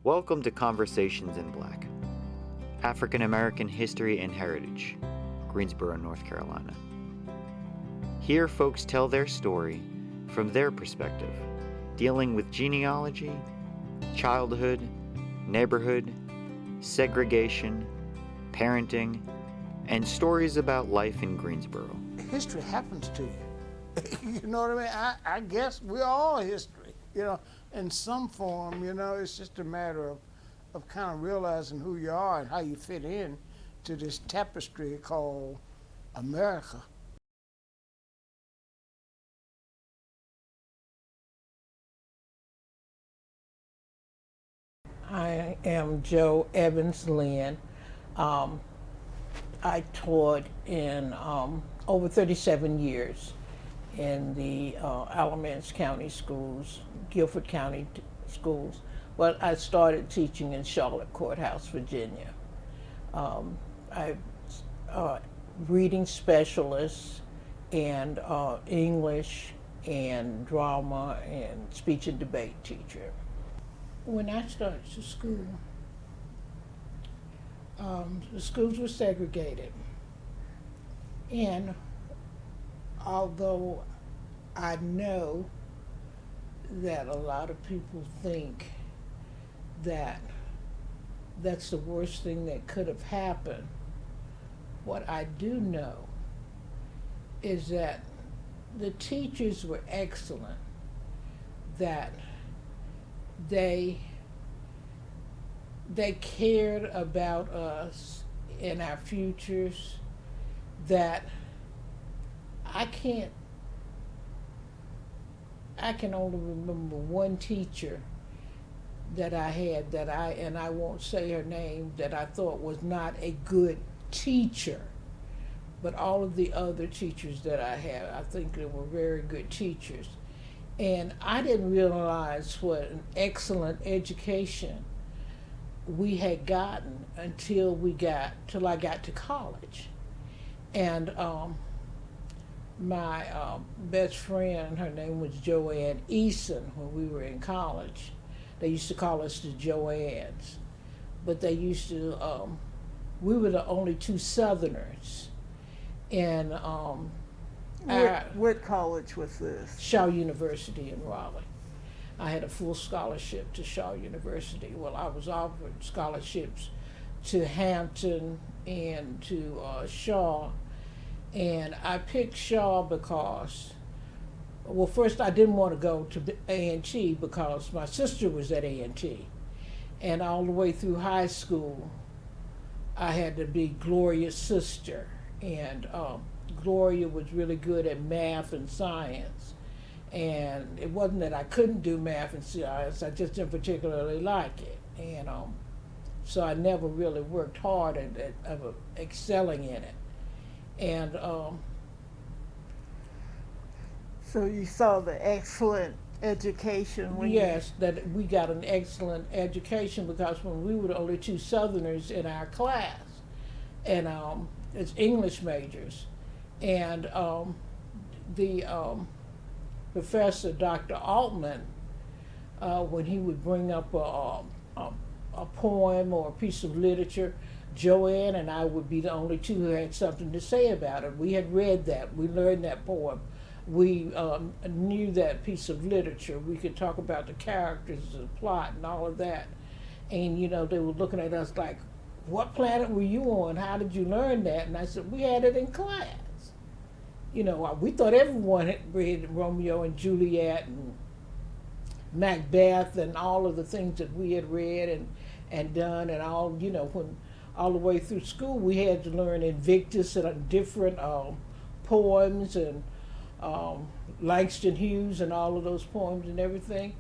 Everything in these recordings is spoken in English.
Welcome to Conversations in Black, African American History and Heritage, Greensboro, North Carolina. Here folks tell their story from their perspective, dealing with genealogy, childhood, neighborhood, segregation, parenting, and stories about life in Greensboro. History happens to you. You know what I mean? I guess we're all history, in some form, it's just a matter of kind of realizing who you are and how you fit in to this tapestry called America. I am Jo Evans Lynn. I taught in over 37 years in the Alamance County schools, Guilford County schools, but I started teaching in Charlotte Courthouse, Virginia. I'm reading specialist and English and drama and speech and debate teacher. When I started to school, the schools were segregated. And although I know that a lot of people think that that's the worst thing that could have happened, what I do know is that the teachers were excellent, that they cared about us and our futures, that I can only remember one teacher that I had and I won't say her name, that I thought was not a good teacher. But all of the other teachers that I had, I think they were very good teachers. And I didn't realize what an excellent education we had gotten until I got to college. And my best friend, her name was Joanne Eason, when we were in college. They used to call us the Joannes. But they used to, we were the only two Southerners. And what college was this? Shaw University in Raleigh. I had a full scholarship to Shaw University. Well, I was offered scholarships to Hampton and to Shaw. And I picked Shaw because, well, first I didn't want to go to A&T because my sister was at A&T. And all the way through high school, I had to be Gloria's sister. And Gloria was really good at math and science. And it wasn't that I couldn't do math and science, I just didn't particularly like it. And so I never really worked hard at excelling in it. And so you saw the excellent education when yes, that we got an excellent education because when we were the only two Southerners in our class, and it's English majors, and the professor, Dr. Altman, when he would bring up a poem or a piece of literature, Joanne and I would be the only two who had something to say about it. We had read that, we learned that poem, we knew that piece of literature, we could talk about the characters, the plot, and all of that. And they were looking at us like, what planet were you on? How did you learn that? And I said, we had it in class. We thought everyone had read Romeo and Juliet and Macbeth and all of the things that we had read and done, and all, when all the way through school we had to learn Invictus and different poems and Langston Hughes and all of those poems and everything.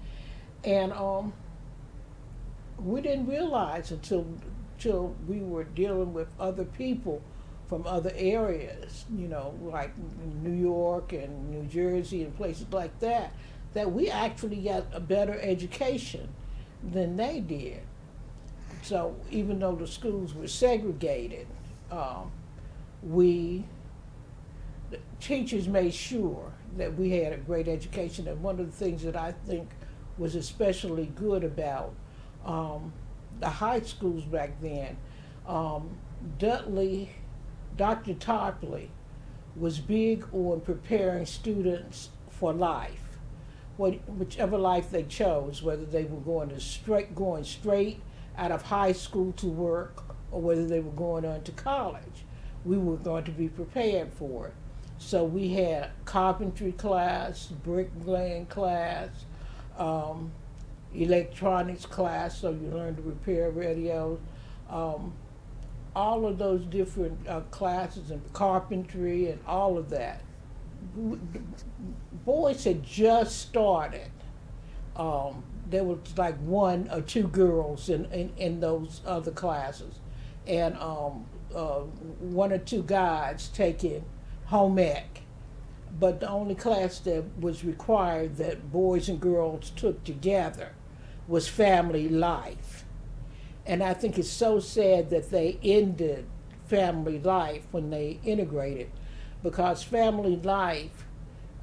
And we didn't realize until we were dealing with other people from other areas, like New York and New Jersey and places like that we actually got a better education than they did. So even though the schools were segregated, the teachers made sure that we had a great education. And one of the things that I think was especially good about the high schools back then, um, Dudley, Dr. Tarpley was big on preparing students for life, whichever life they chose, whether they were going straight out of high school to work or whether they were going on to college. We were going to be prepared for it. So we had carpentry class, bricklaying class, electronics class, so you learned to repair radios, all of those different classes, and carpentry and all of that. Boys had just started. There was like one or two girls in those other classes, and one or two guys taking home ec. But the only class that was required that boys and girls took together was family life. And I think it's so sad that they ended family life when they integrated, because family life,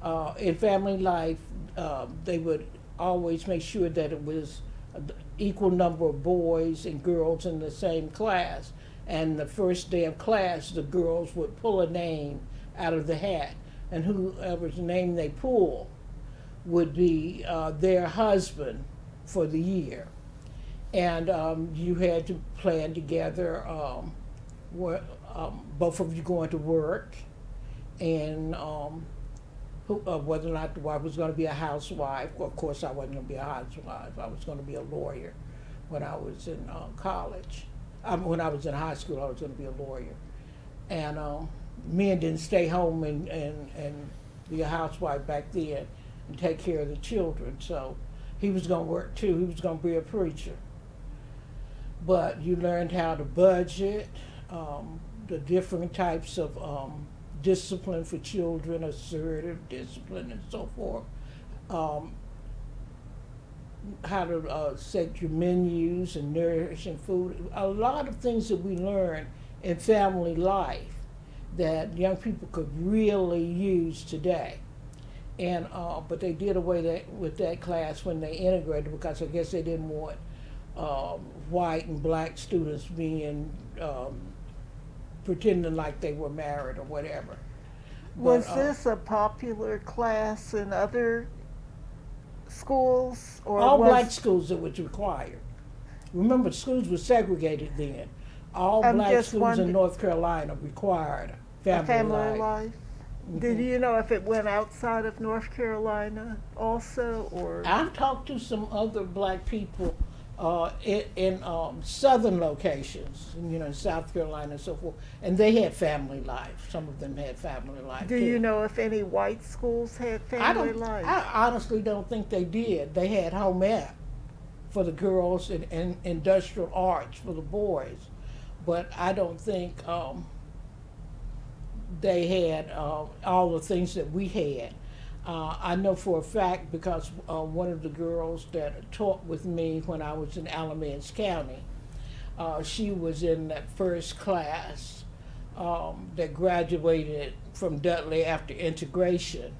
they would always make sure that it was an equal number of boys and girls in the same class. And the first day of class, the girls would pull a name out of the hat, and whoever's name they pull would be their husband for the year. And you had to plan together both of you going to work, and whether or not the wife was going to be a housewife. Well, of course, I wasn't going to be a housewife. I was going to be a lawyer when I was in college. When I was in high school, I was going to be a lawyer. And men didn't stay home and be a housewife back then and take care of the children. So he was going to work too. He was going to be a preacher. But you learned how to budget, the different types of discipline for children, assertive discipline and so forth. How to set your menus and nourishing food. A lot of things that we learn in family life that young people could really use today. And but they did away with that class when they integrated, because I guess they didn't want white and black students being pretending like they were married or whatever. Was this a popular class in other schools, or all black schools it was required? Remember, schools were segregated then. All black schools in North Carolina required family life. Mm-hmm. Did you know if it went outside of North Carolina also, or? I've talked to some other black people in southern locations, in South Carolina and so forth, and they had family life. Some of them had family life. Do you know if any white schools had family life? I honestly don't think they did. They had home ec for the girls and industrial arts for the boys, but I don't think they had all the things that we had. I know for a fact, because one of the girls that taught with me when I was in Alamance County, she was in that first class that graduated from Dudley after integration.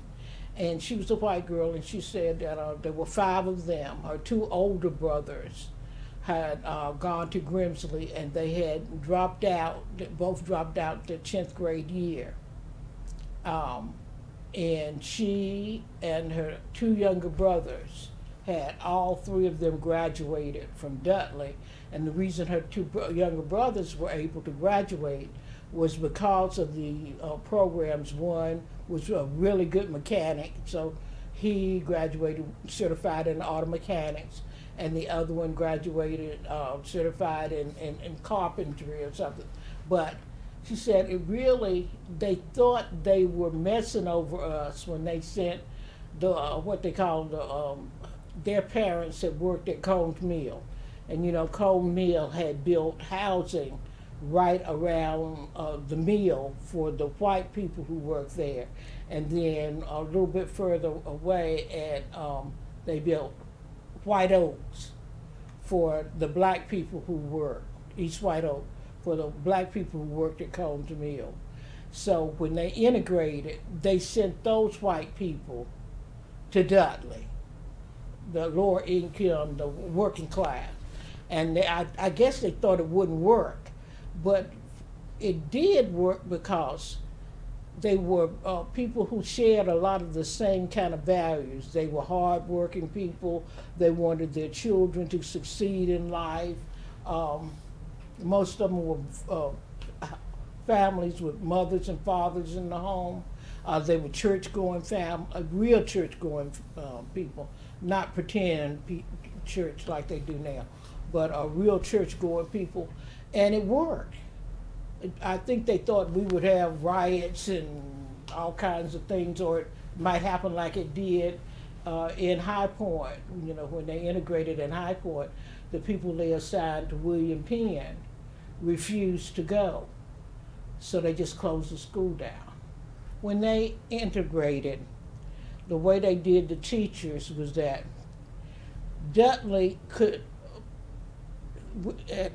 And she was a white girl, and she said that there were 5 of them. Her 2 older brothers had gone to Grimsley, and they had dropped out, both dropped out the 10th grade year. And she and her 2 younger brothers had all 3 of them graduated from Dudley. And the reason her 2 younger brothers were able to graduate was because of the programs. One was a really good mechanic, so he graduated certified in auto mechanics, and the other one graduated certified in carpentry or something. But she said they thought they were messing over us when they sent what they called their parents had worked at Combs Mill. And Combs Mill had built housing right around the mill for the white people who worked there. And then a little bit further away they built White Oaks for the black people who worked, East White Oak, for the black people who worked at Combs Mill. So when they integrated, they sent those white people to Dudley, the lower income, the working class. And I guess they thought it wouldn't work, but it did work because they were people who shared a lot of the same kind of values. They were hardworking people. They wanted their children to succeed in life. Most of them were families with mothers and fathers in the home. They were church-going real church-going people, not pretend church like they do now, but real church-going people, and it worked. I think they thought we would have riots and all kinds of things, or it might happen like it did in High Point. You know, when they integrated in High Point, the people they assigned to William Penn refused to go, so they just closed the school down. When they integrated, the way they did the teachers was that Dudley could,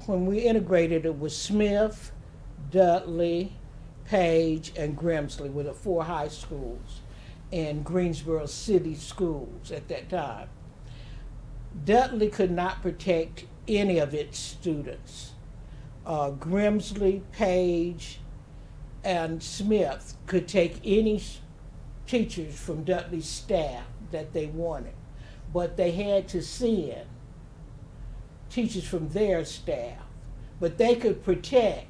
when we integrated, it was Smith, Dudley, Page, and Grimsley were the 4 high schools and Greensboro City schools at that time. Dudley could not protect any of its students. Grimsley, Page, and Smith could take any teachers from Dudley's staff that they wanted, but they had to send teachers from their staff. But they could protect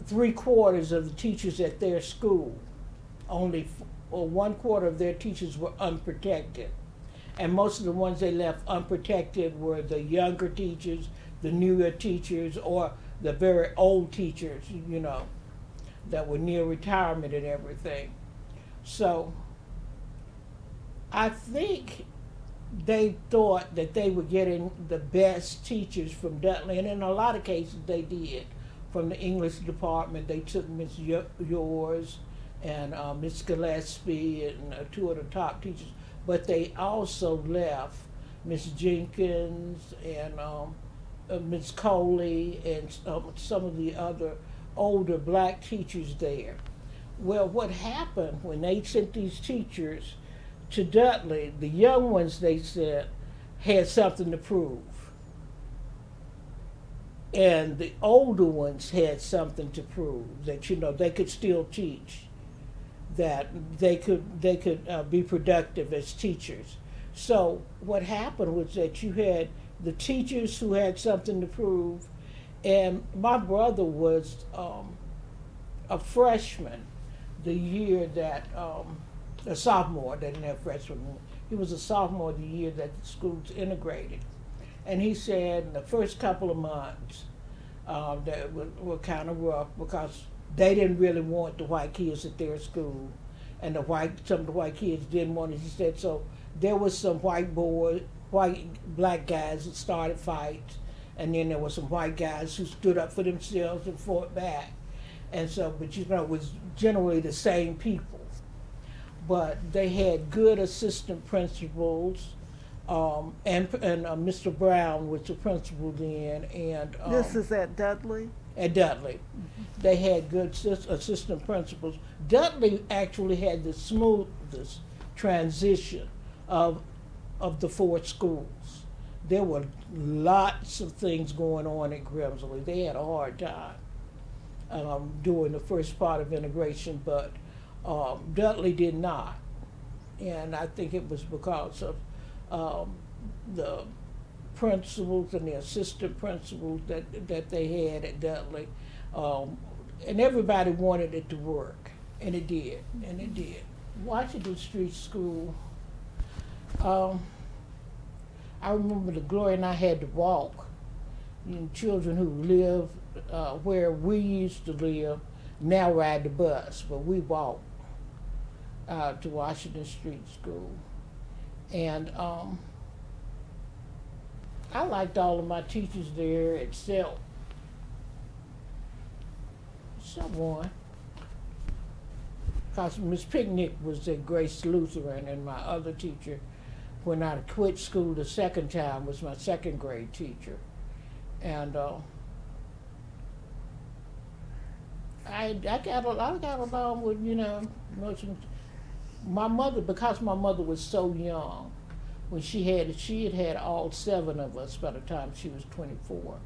3/4 of the teachers at their school. Only 1/4 of their teachers were unprotected. And most of the ones they left unprotected were the younger teachers, the newer teachers, or the very old teachers, you know, that were near retirement and everything. So I think they thought that they were getting the best teachers from Dudley, and in a lot of cases they did. From the English department, they took Miss Yours and Miss Gillespie and 2 of the top teachers, but they also left Miss Jenkins and Miss Coley and some of the other older black teachers there. Well, what happened when they sent these teachers to Dudley, the young ones they sent had something to prove. And the older ones had something to prove, that, you know, they could still teach, that they could be productive as teachers. So what happened was that you had the teachers who had something to prove, and my brother was a freshman the year that, a sophomore, they didn't have freshmen. He was a sophomore the year that the schools integrated. And he said in the first couple of months that were kind of rough because they didn't really want the white kids at their school, and some of the white kids didn't want it. He said so there was some white black guys that started fights, and then there were some white guys who stood up for themselves and fought back. And so, but you know, it was generally the same people. But they had good assistant principals. And Mr. Brown was the principal then, and This is at Dudley? At Dudley. They had good assistant principals. Dudley actually had the smoothest transition of the 4 schools. There were lots of things going on at Grimsley. They had a hard time during the first part of integration, but Dudley did not. And I think it was because of the principals and the assistant principals that they had at Dudley. And everybody wanted it to work, and it did, Washington Street School, I remember the Gloria and I had to walk. You know, children who live where we used to live now ride the bus, but we walked to Washington Street School. And I liked all of my teachers there except someone. Because Miss Picnic was at Grace Lutheran, and my other teacher, when I quit school the second time, was my second grade teacher. And I got along with, you know, my mother, because my mother was so young, when she had had all 7 of us by the time she was 24.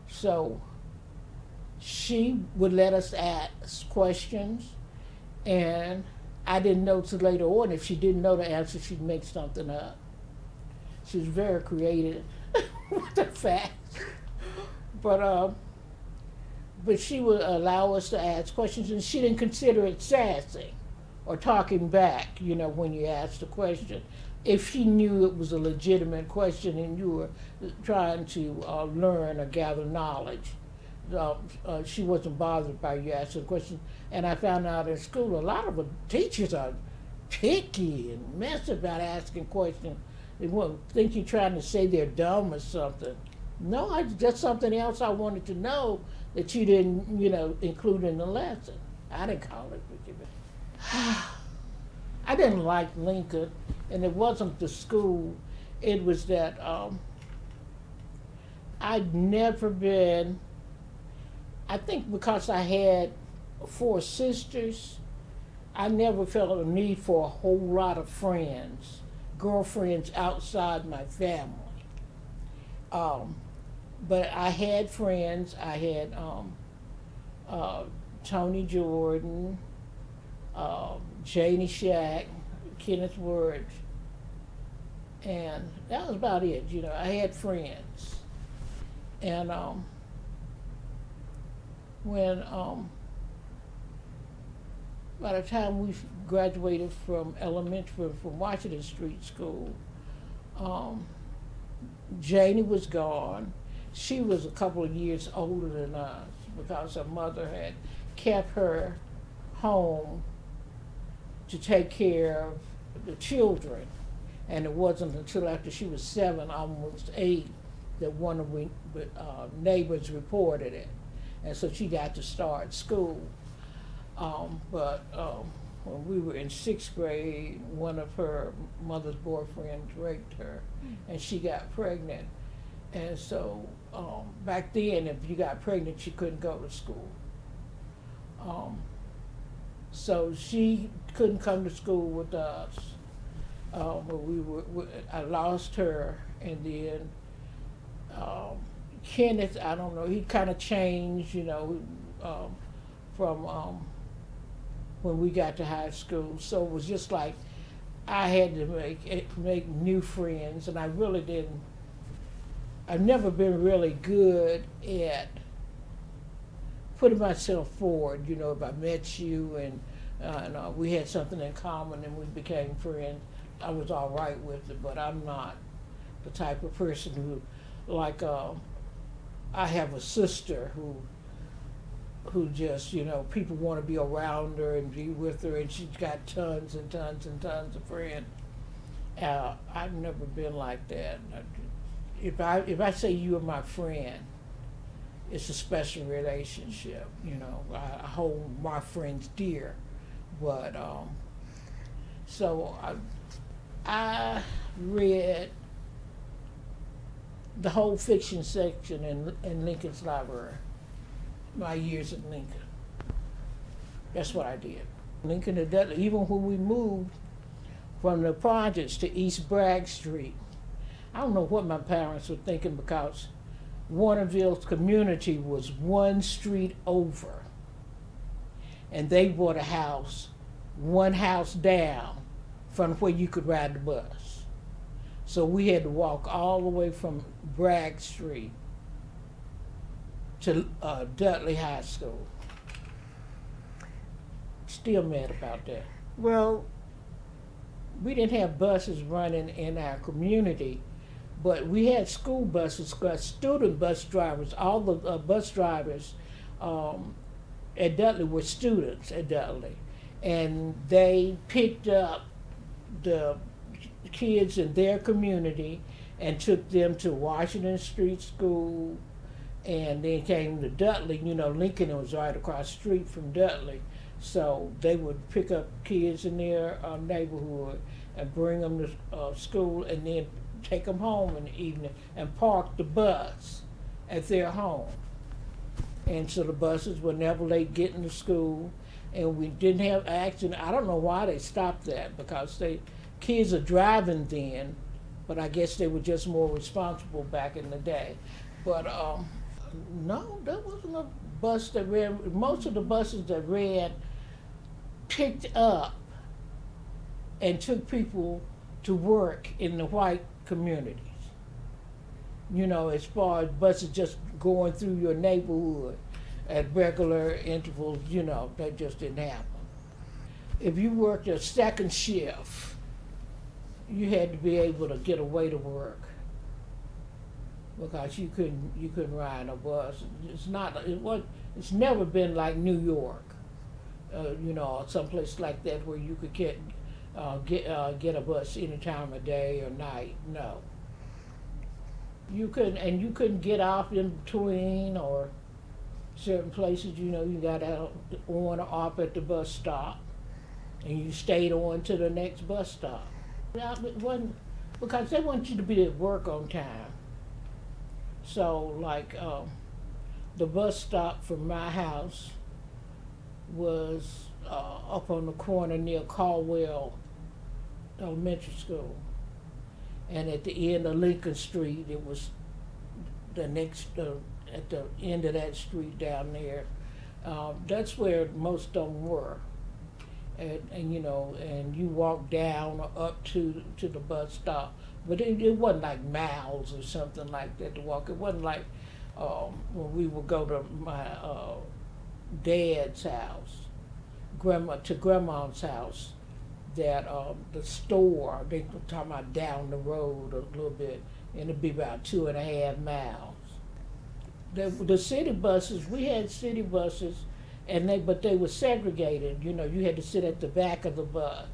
So she would let us ask questions, and I didn't know till later on. If she didn't know the answer, she'd make something up. She was very creative with the facts. But she would allow us to ask questions, and she didn't consider it sassy or talking back, you know, when you asked a question. If she knew it was a legitimate question and you were trying to learn or gather knowledge, she wasn't bothered by you asking questions. And I found out in school a lot of the teachers are picky and messy about asking questions. They won't think you're trying to say they're dumb or something. No, that's something else I wanted to know that you didn't, you know, include in the lesson. I didn't call it picky. I didn't like Lincoln, and it wasn't the school. It was that I'd never been, I think because I had 4 sisters, I never felt a need for a whole lot of friends, girlfriends outside my family. But I had friends. I had Tony Jordan, Janie Shack, Kenneth Words, and that was about it. You know, I had friends. And when by the time we graduated from elementary, from Washington Street School, Janie was gone. She was a couple of years older than us because her mother had kept her home to take care of the children. And it wasn't until after she was 7, almost 8, that one of the neighbors reported it. And so she got to start school. But when we were in 6th grade, one of her mother's boyfriends raped her, and she got pregnant. And so back then, if you got pregnant, you couldn't go to school. So she couldn't come to school with us. I lost her, and then Kenneth, I don't know, he kind of changed, you know, from when we got to high school. So it was just like I had to make new friends, and I really didn't. I've never been really good at putting myself forward. You know, if I met you and we had something in common and we became friends, I was all right with it. But I'm not the type of person who, like, I have a sister who just, you know, people want to be around her and be with her, and she's got tons and tons and tons of friends. I've never been like that. If I say you are my friend, it's a special relationship. You know, I hold my friends dear. But so I read the whole fiction section in Lincoln's library. My years at Lincoln. That's what I did. Lincoln to Dudley. Even when we moved from the projects to East Bragg Street, I don't know what my parents were thinking, because Warnerville's community was 1 street over, and they bought a house 1 house down from where you could ride the bus. So we had to walk all the way from Bragg Street to Dudley High School. Still mad about that. Well, we didn't have buses running in our community, but we had school buses, student bus drivers. All the bus drivers at Dudley were students at Dudley, and they picked up the kids in their community and took them to Washington Street School, and then came to Dudley. You know, Lincoln was right across the street from Dudley, so they would pick up kids in their neighborhood and bring them to school, and then take them home in the evening and park the bus at their home. And so the buses were never late getting to school, and we didn't have accident. I don't know why they stopped that, because they kids are driving then, but I guess they were just more responsible back in the day. But no, there wasn't a bus that ran. Most of the buses that ran picked up and took people to work in the white communities. You know, as far as buses just going through your neighborhood at regular intervals, you know, that just didn't happen. If you worked a second shift, you had to be able to get away to work because you couldn't ride a bus. It's never been like New York, you know, or someplace like that where you could get a bus any time of day or night. No. You couldn't get off in between or certain places, you know, you got out on or off at the bus stop and you stayed on to the next bus stop. It wasn't, because they want you to be at work on time. So like the bus stop from my house was up on the corner near Caldwell Elementary School. And at the end of Lincoln Street, it was the next, at the end of that street down there. That's where most of them were. And you know, and you walk down or up to the bus stop. But it wasn't like miles or something like that to walk. It wasn't like when we would go to my dad's house, grandma's house, that the store, they were talking about down the road a little bit, and it'd be about 2.5 miles. The city buses, we had city buses, but they were segregated. You know, you had to sit at the back of the bus.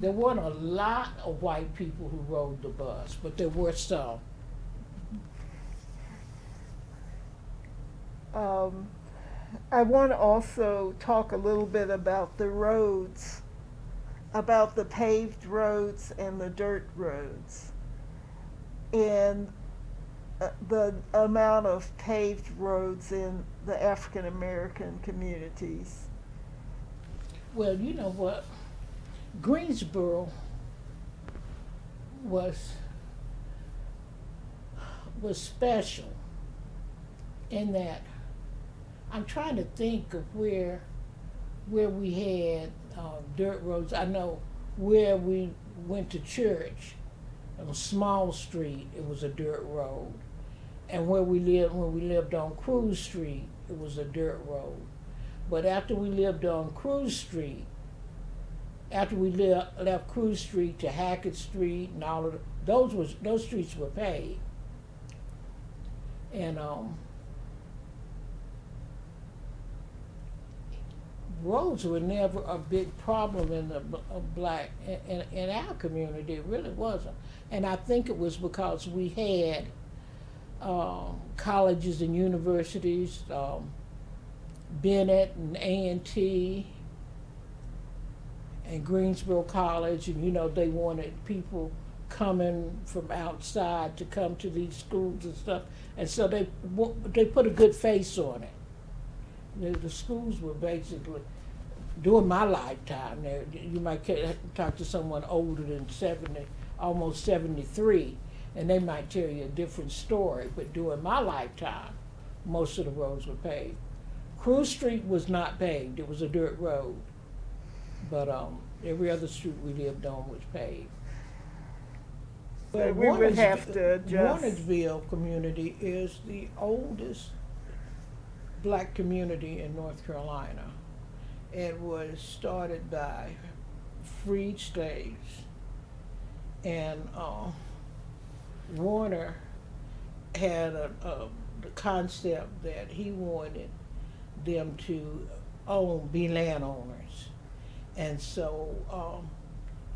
There weren't a lot of white people who rode the bus, but there were some. I want to also talk a little bit about the roads, about the paved roads and the dirt roads, and the amount of paved roads in the African American communities. Well, you know what? Greensboro was special in that I'm trying to think of where we had dirt roads. I know where we went to church on a small street, it was a dirt road. And when we lived on Cruz Street, it was a dirt road. But after we lived on Cruz Street, after we left Cruz Street to Hackett Street and all of those streets were paved. And roads were never a big problem in the black in our community. It really wasn't. And I think it was because we had colleges and universities, Bennett and A&T and Greensboro College, and you know, they wanted people coming from outside to come to these schools and stuff, and so they put a good face on it. The schools were basically, during my lifetime, you might talk to someone older than 70, almost 73, and they might tell you a different story, but during my lifetime, most of the roads were paved. Cruz Street was not paved, it was a dirt road, but every other street we lived on was paved. So we would have to adjust. Warrensville community is the oldest black community in North Carolina. It was started by freed slaves, and Warner had the concept that he wanted them to be landowners, and so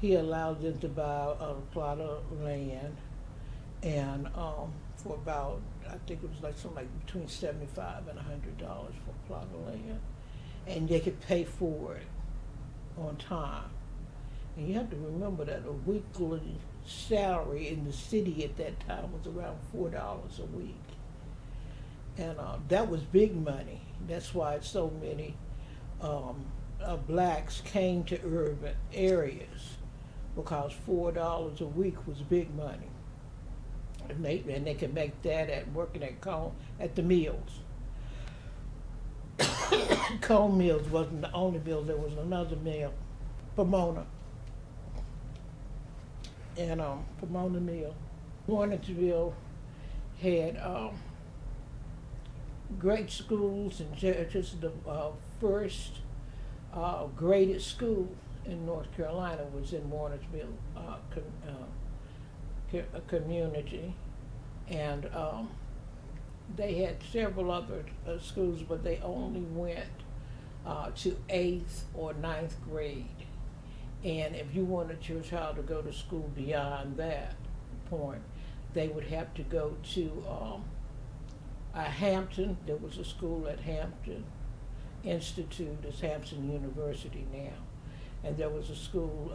he allowed them to buy a plot of land, and for about, I think it was like something like between $75 and $100 for a plot of land, and they could pay for it on time. And you have to remember that a weekly salary in the city at that time was around $4 a week. And that was big money. That's why so many blacks came to urban areas because $4 a week was big money. And they could make that at working at the mills. Cone Mills wasn't the only mill, there was another mill, Pomona. And Pomona Mill. Warrensville had great schools, and just the first graded school in North Carolina was in Warrensville community. And they had several other schools, but they only went to 8th or 9th grade. And if you wanted your child to go to school beyond that point, they would have to go to Hampton. There was a school at Hampton Institute, it's Hampton University now. And there was a school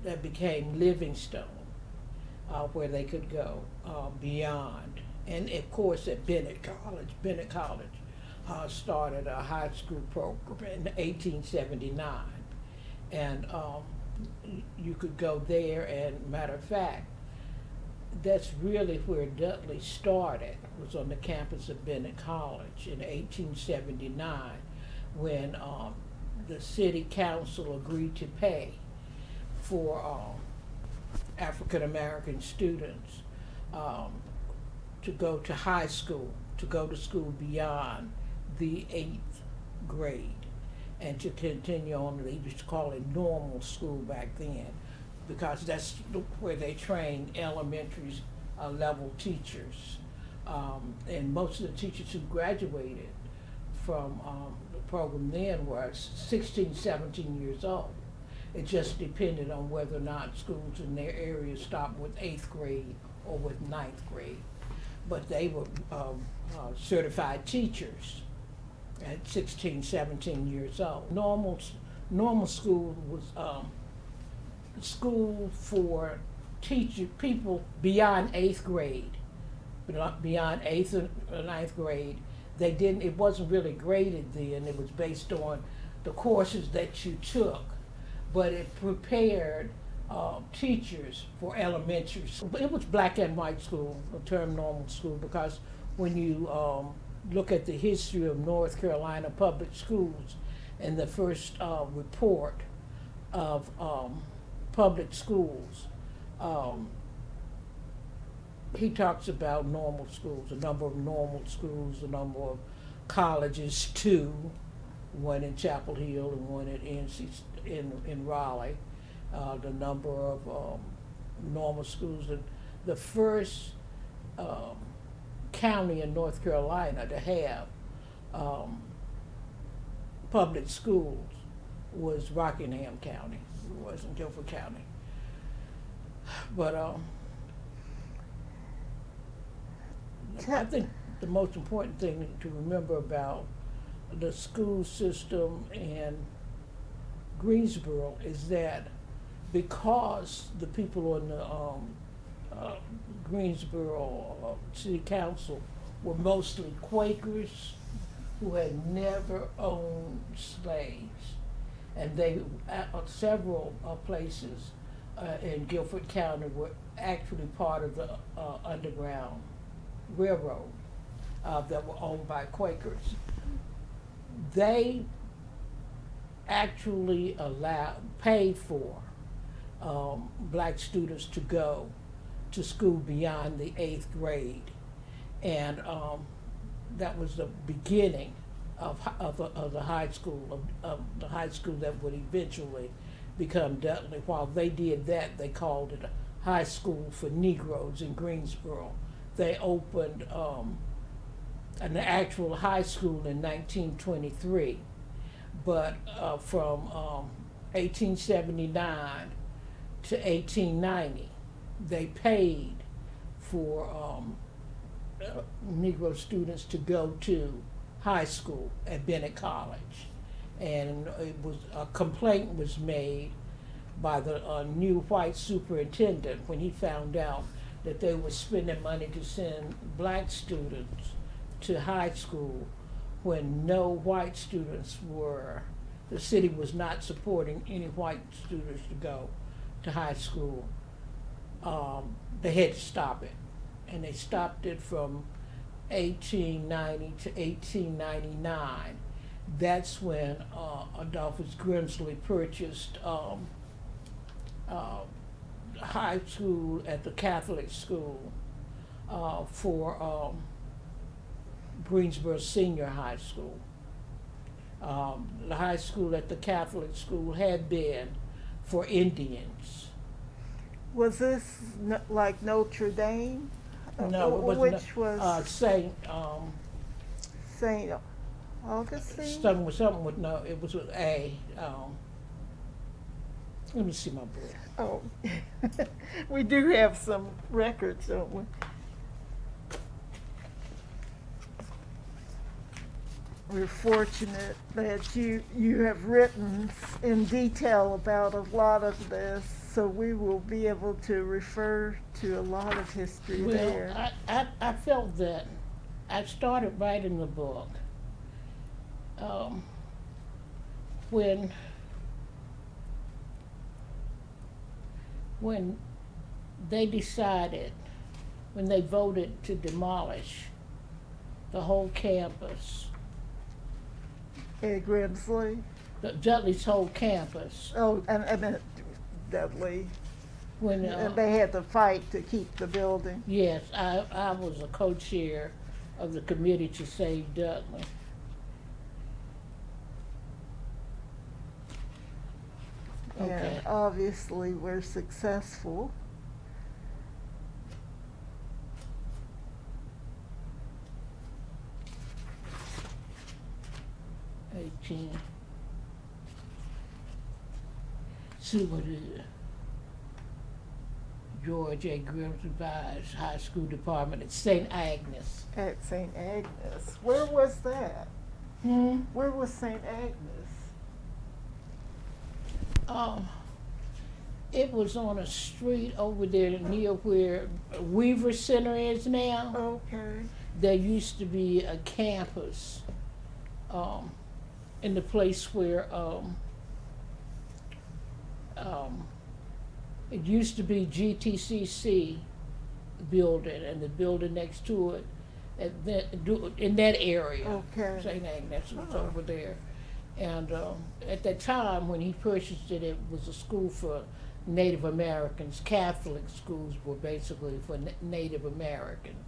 that became Livingstone, where they could go beyond. And of course at Bennett College started a high school program in 1879. And you could go there, and matter of fact, that's really where Dudley started, was on the campus of Bennett College in 1879, when the city council agreed to pay for African American students to go to high school, to go to school beyond the 8th grade, and to continue on. They used to call it normal school back then, because that's where they trained elementary level teachers. And most of the teachers who graduated from the program then were 16, 17 years old. It just depended on whether or not schools in their area stopped with 8th grade or with 9th grade. But they were certified teachers at 16, 17 years old. Normal school was school for people beyond 8th grade, beyond 8th and 9th grade. It wasn't really graded then. It was based on the courses that you took, but it prepared teachers for elementary school. It was black and white school, the term normal school, because when you look at the history of North Carolina public schools and the first report of public schools, he talks about normal schools, the number of normal schools, the number of colleges, 2, one in Chapel Hill and one at in Raleigh, the number of normal schools. And the first county in North Carolina to have public schools was Rockingham County. It wasn't Guilford County. But I think the most important thing to remember about the school system in Greensboro is that because the people on the Greensboro City Council were mostly Quakers who had never owned slaves, and they several places in Guilford County were actually part of the Underground Railroad that were owned by Quakers. They actually paid for black students to go to school beyond the 8th grade, and that was the beginning of the high school, of the high school that would eventually become Dudley. While they did that, they called it a high school for Negroes in Greensboro. They opened an actual high school in 1923, but from 1879 to 1890, they paid for Negro students to go to high school at Bennett College. And a complaint was made by the new white superintendent when he found out that they were spending money to send black students to high school when no white students were the city was not supporting any white students to go to high school. They had to stop it, and they stopped it from 1890 to 1899. That's when Adolphus Grimsley purchased high school at the Catholic school for Greensboro Senior High School. The high school at the Catholic school had been for Indians. Was this like Notre Dame? No, it was Which was Saint Saint Augustine? something with no. It was with A. Let me see my book. Oh, we do have some records, don't we? We're fortunate that you have written in detail about a lot of this, so we will be able to refer to a lot of history there. I felt that I started writing the book when they decided, when they voted to demolish the whole campus, At Grimsley? Dudley's whole campus. Oh, and I meant Dudley. When And they had to fight to keep the building. yes, I was a co-chair of the committee to save Dudley. Okay. And obviously we're successful. See what is it? George A. Grimsley Vice High School Department at St. Agnes. At St. Agnes. Where was that? Where was St. Agnes? It was on a street over there near where Weaver Center is now. Okay. There used to be a campus in the place where it used to be GTCC building, and the building next to it, in that area. Okay. St. Agnes was over there. And at that time, when he purchased it, it was a school for Native Americans. Catholic schools were basically for Native Americans.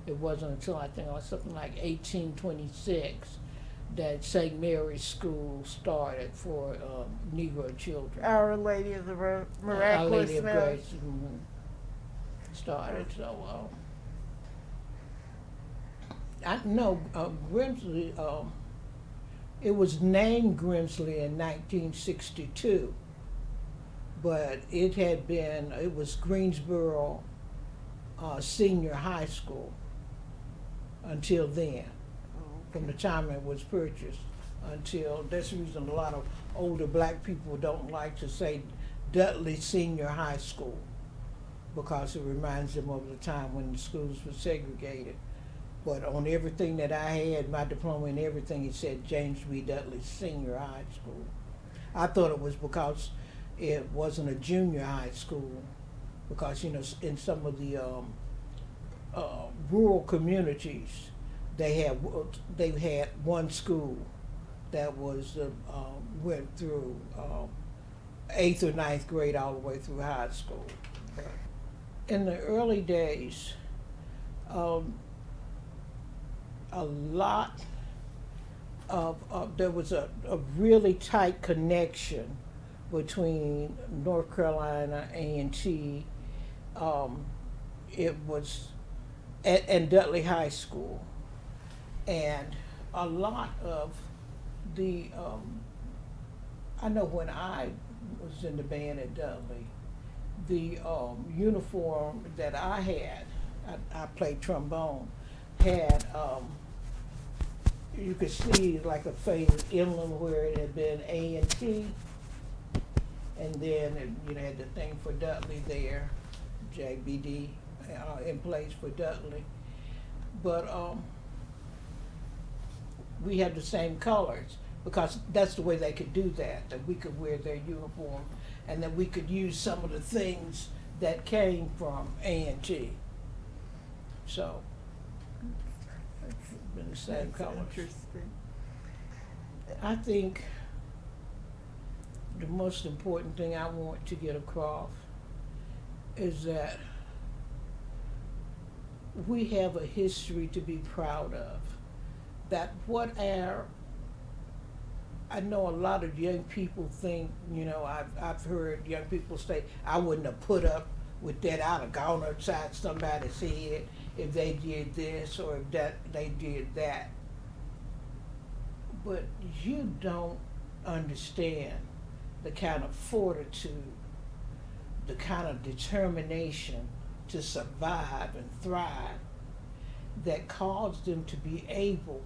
It wasn't until I think something like 1826 that St. Mary's School started for Negro children. Our Lady of the Miraculous Our Lady of Medicine. Grace started. So I know Grimsley. It was named Grimsley in 1962, but it was Greensboro Senior High School until then, from the time it was purchased until, that's the reason a lot of older black people don't like to say Dudley Senior High School, because it reminds them of the time when the schools were segregated. But on everything that I had, my diploma and everything, it said James B. Dudley Senior High School. I thought it was because it wasn't a junior high school, because in some of the rural communities, they had one school that was went through 8th or 9th grade all the way through high school. In the early days, there was a really tight connection between North Carolina A&T, it was, and Dudley High School. And a lot of the, I know when I was in the band at Dudley, the uniform that I had, I played trombone, had, you could see like a famous emblem where it had been A&T, and then it, had the thing for Dudley there, JBD, in place for Dudley. But we had the same colors. because that's the way they could do that, that we could wear their uniform and that we could use some of the things that came from A&T. So, it's been the same That's colors. interesting. I think the most important thing I want to get across is that we have a history to be proud of. That I know a lot of young people think, I've heard young people say, I wouldn't have put up with that, I'd have gone upside somebody's head if they did this or if they did that. But you don't understand the kind of fortitude, the kind of determination to survive and thrive that caused them to be able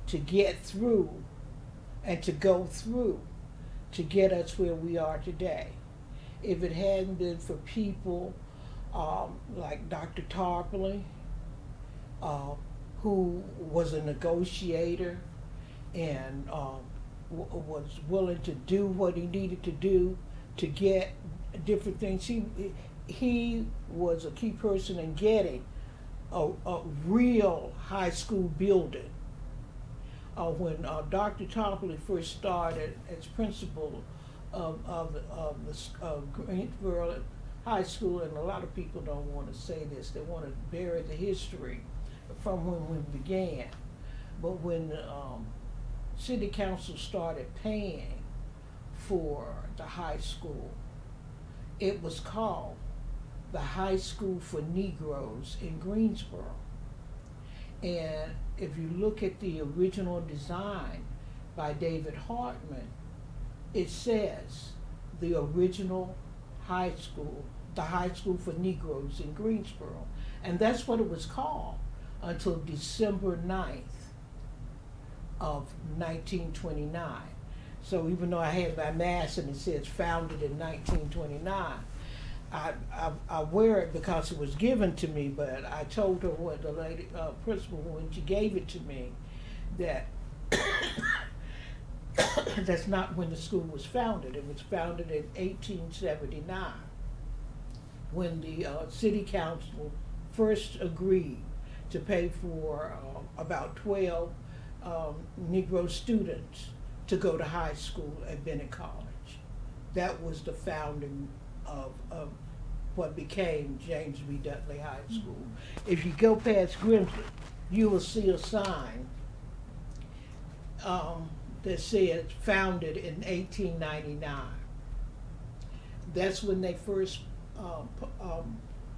to get through and to go through to get us where we are today. If it hadn't been for people like Dr. Tarpley, who was a negotiator and was willing to do what he needed to do to get different things. He was a key person in getting a real high school building. When Dr. Tarpley first started as principal of the Greensboro High School, and a lot of people don't want to say this, they want to bury the history from when we began. But when the city council started paying for the high school, it was called the High School for Negroes in Greensboro. And if you look at the original design by David Hartman, it says the original high school, the High School for Negroes in Greensboro. And that's what it was called until December 9th of 1929. So even though I had my mask and it says founded in 1929, I wear it because it was given to me, but I told her, what the lady principal, when she gave it to me, that that's not when the school was founded. It was founded in 1879, when the city council first agreed to pay for about 12 Negro students to go to high school at Bennett College. That was the founding of what became James B. Dudley High School. If you go past Grimsley, you will see a sign that says founded in 1899. That's when they first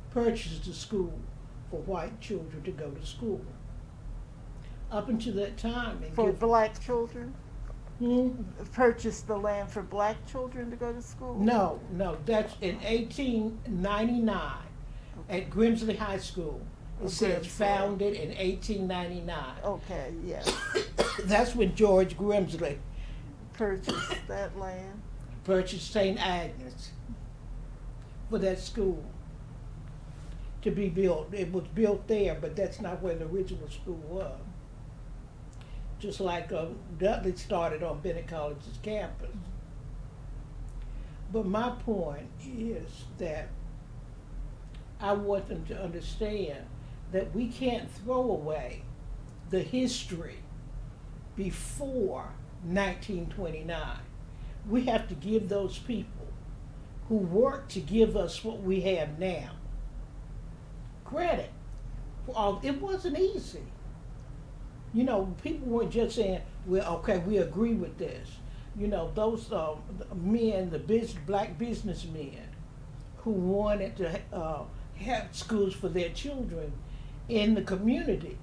purchased the school for white children to go to school. Up until that time, For black children? Hmm? Purchased the land for black children to go to school? No, that's in 1899 at Grimsley High School. It says founded in 1899. Okay, yes. That's when George Grimsley Purchased that land. purchased St. Agnes for that school to be built. It was built there, but that's not where the original school was. Just like Dudley started on Bennett College's campus. But my point is that I want them to understand that we can't throw away the history before 1929. We have to give those people who worked to give us what we have now credit. It wasn't easy. People weren't just saying, well, okay, we agree with this. Those men, black businessmen who wanted to have schools for their children in the community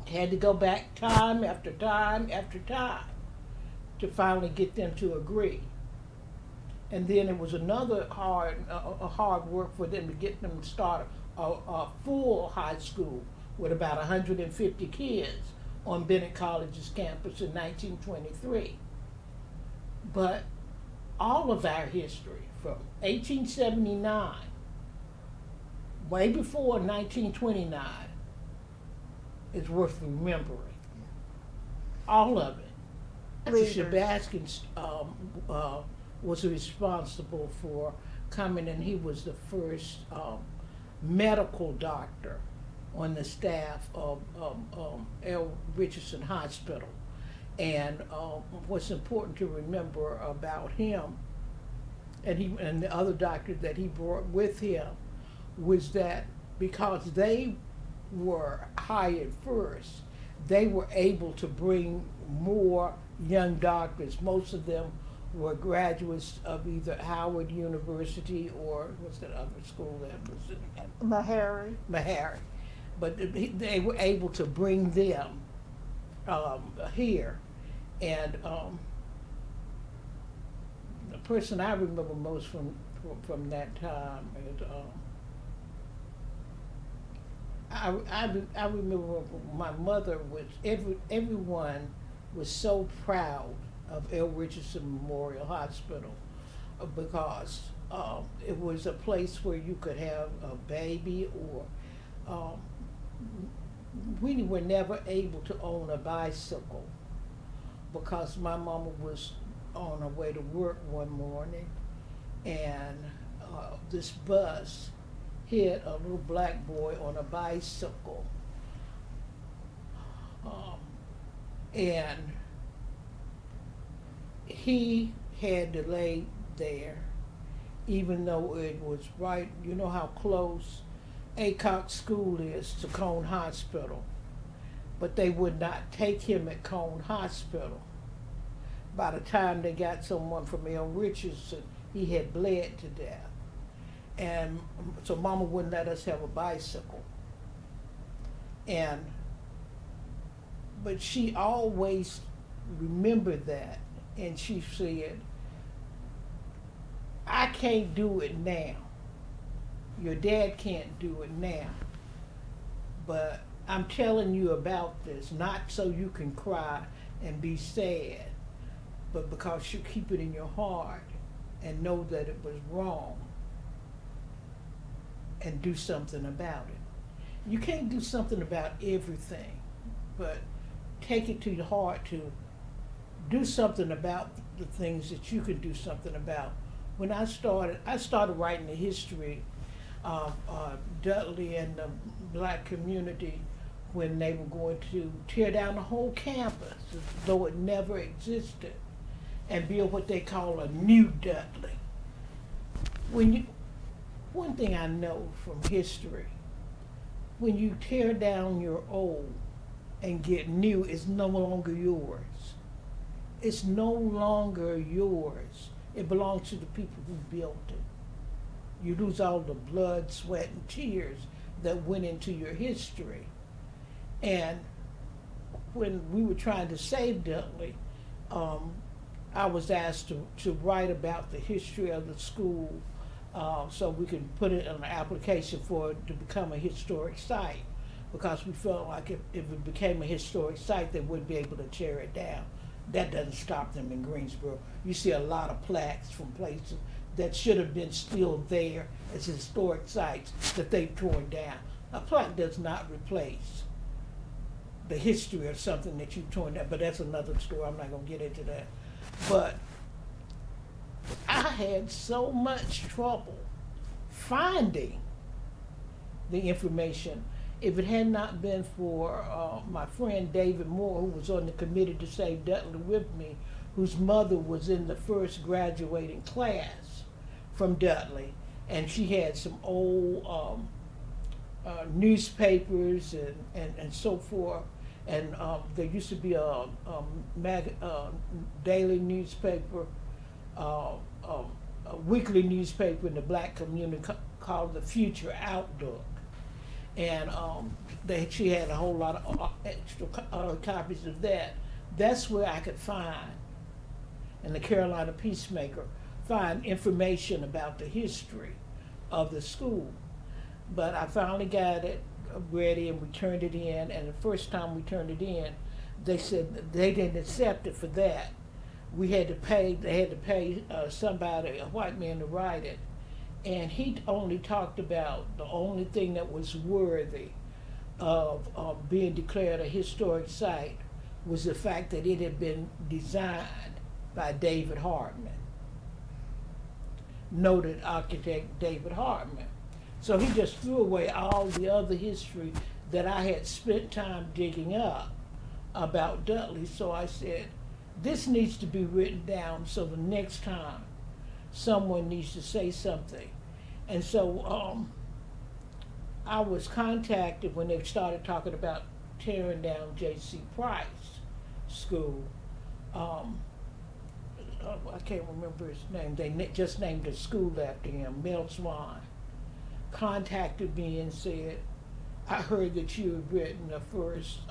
had to go back time after time after time to finally get them to agree. And then it was another hard work for them to get them to start a full high school with about 150 kids on Bennett College's campus in 1923. But all of our history from 1879, way before 1929, is worth remembering. All of it. leaders. Shabazkin was responsible for coming, and he was the first medical doctor on the staff of L. Richardson Hospital. And what's important to remember about him and the other doctors that he brought with him was that because they were hired first, they were able to bring more young doctors. Most of them were graduates of either Howard University or what's that other school that was in Meharry. Meharry. But they were able to bring them here. And the person I remember most from that time is I remember my mother was everyone was so proud of L. Richardson Memorial Hospital because it was a place where you could have a baby or we were never able to own a bicycle because my mama was on her way to work one morning and this bus hit a little black boy on a bicycle. And he had to lay there, even though it was right, you know how close Aycock School is to Cone Hospital, but they would not take him at Cone Hospital. By the time they got someone from L. Richardson, he had bled to death. And so Mama wouldn't let us have a bicycle. But she always remembered that, and she said, I can't do it now. Your dad can't do it now. But I'm telling you about this, not so you can cry and be sad, but because you keep it in your heart and know that it was wrong and do something about it. You can't do something about everything, but take it to your heart to do something about the things that you can do something about. When I started writing the history of Dudley and the black community when they were going to tear down the whole campus as though it never existed and build what they call a new Dudley. One thing I know from history, when you tear down your old and get new, it's no longer yours. It's no longer yours. It belongs to the people who built it. You lose all the blood, sweat, and tears that went into your history. And when we were trying to save Dudley, I was asked to write about the history of the school so we could put it on an application for it to become a historic site, because we felt like if it became a historic site, they wouldn't be able to tear it down. That doesn't stop them in Greensboro. You see a lot of plaques from places that should have been still there as historic sites that they've torn down. A plaque does not replace the history of something that you've torn down, but that's another story. I'm not gonna get into that. But I had so much trouble finding the information. If it had not been for my friend David Moore, who was on the committee to save Dudley with me, whose mother was in the first graduating class from Dudley, and she had some old newspapers and so forth. And there used to be a daily newspaper, a weekly newspaper in the black community called The Future Outlook. And she had a whole lot of extra copies of that. That's where I could find, in the Carolina Peacemaker, find information about the history of the school. But I finally got it ready and we turned it in, and the first time we turned it in, they said they didn't accept it for that. They had to pay somebody, a white man, to write it. And he only talked about the only thing that was worthy of being declared a historic site was the fact that it had been designed by David Hartman, noted architect David Hartman. So he just threw away all the other history that I had spent time digging up about Dudley. So I said, this needs to be written down so the next time someone needs to say something. And so I was contacted when they started talking about tearing down J.C. Price School. I can't remember his name. They just named a school after him. Mel Swan contacted me and said, I heard that you had written the first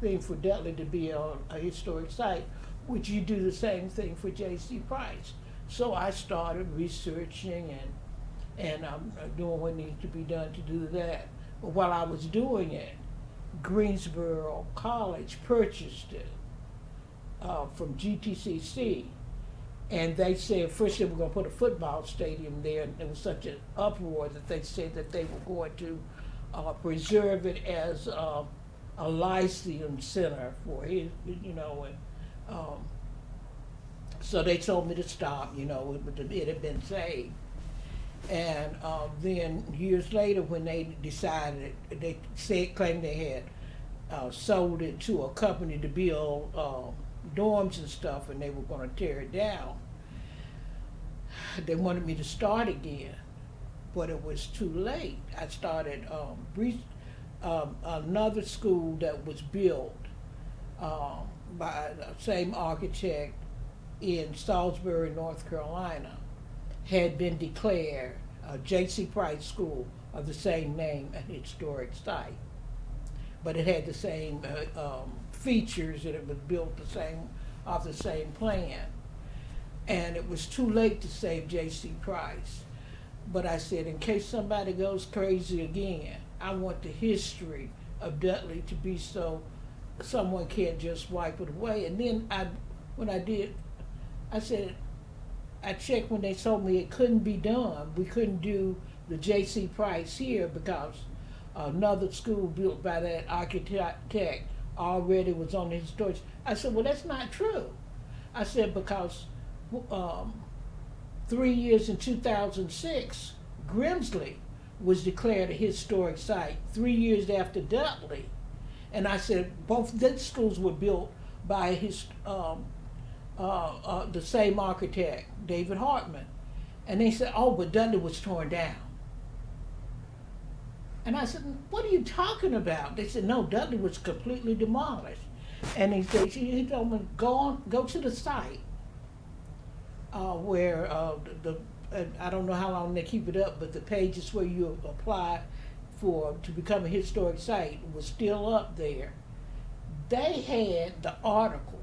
thing for Dudley to be a historic site. Would you do the same thing for J.C. Price? So I started researching and doing what needed to be done to do that. But while I was doing it, Greensboro College purchased it from GTCC. And they said first they were going to put a football stadium there, and there was such an uproar that they said that they were going to preserve it as a Lyceum Center for his, so they told me to stop, it had been saved. And then years later, when they decided, claimed they had sold it to a company to build dorms and stuff, and they were going to tear it down. They wanted me to start again, but it was too late. I started another school that was built by the same architect in Salisbury, North Carolina, had been declared J.C. Price School of the same name, a historic site. But it had the same features, and it was built off the same plan. And it was too late to save J.C. Price. But I said, in case somebody goes crazy again, I want the history of Dudley to be so someone can't just wipe it away. And then when I did, I said, I checked when they told me it couldn't be done. We couldn't do the J.C. Price here because another school built by that architect already was on the historic. I said, well, that's not true. I said, because 3 years in 2006, Grimsley was declared a historic site 3 years after Dudley. And I said, both these schools were built by the same architect, David Hartman. And they said, oh, but Dudley was torn down. And I said, what are you talking about? They said, no, Dudley was completely demolished. And he told me, go to the site where I don't know how long they keep it up, but the pages where you apply to become a historic site was still up there. They had the article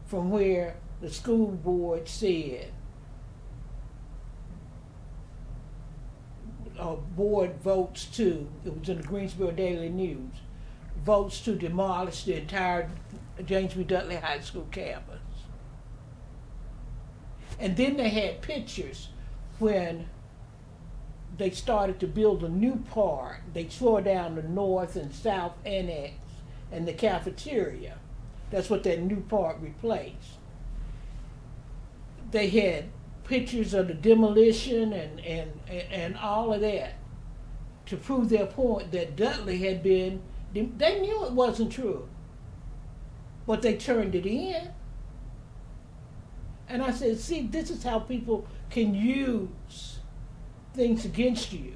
from where the school board said, board votes to, it was in the Greensboro Daily News, votes to demolish the entire James B. Dudley High School campus. And then they had pictures when they started to build a new part. They tore down the north and south annex and the cafeteria. That's what that new part replaced. They had pictures of the demolition and all of that to prove their point that Dudley had been, they knew it wasn't true, but they turned it in. And I said, see, this is how people can use things against you.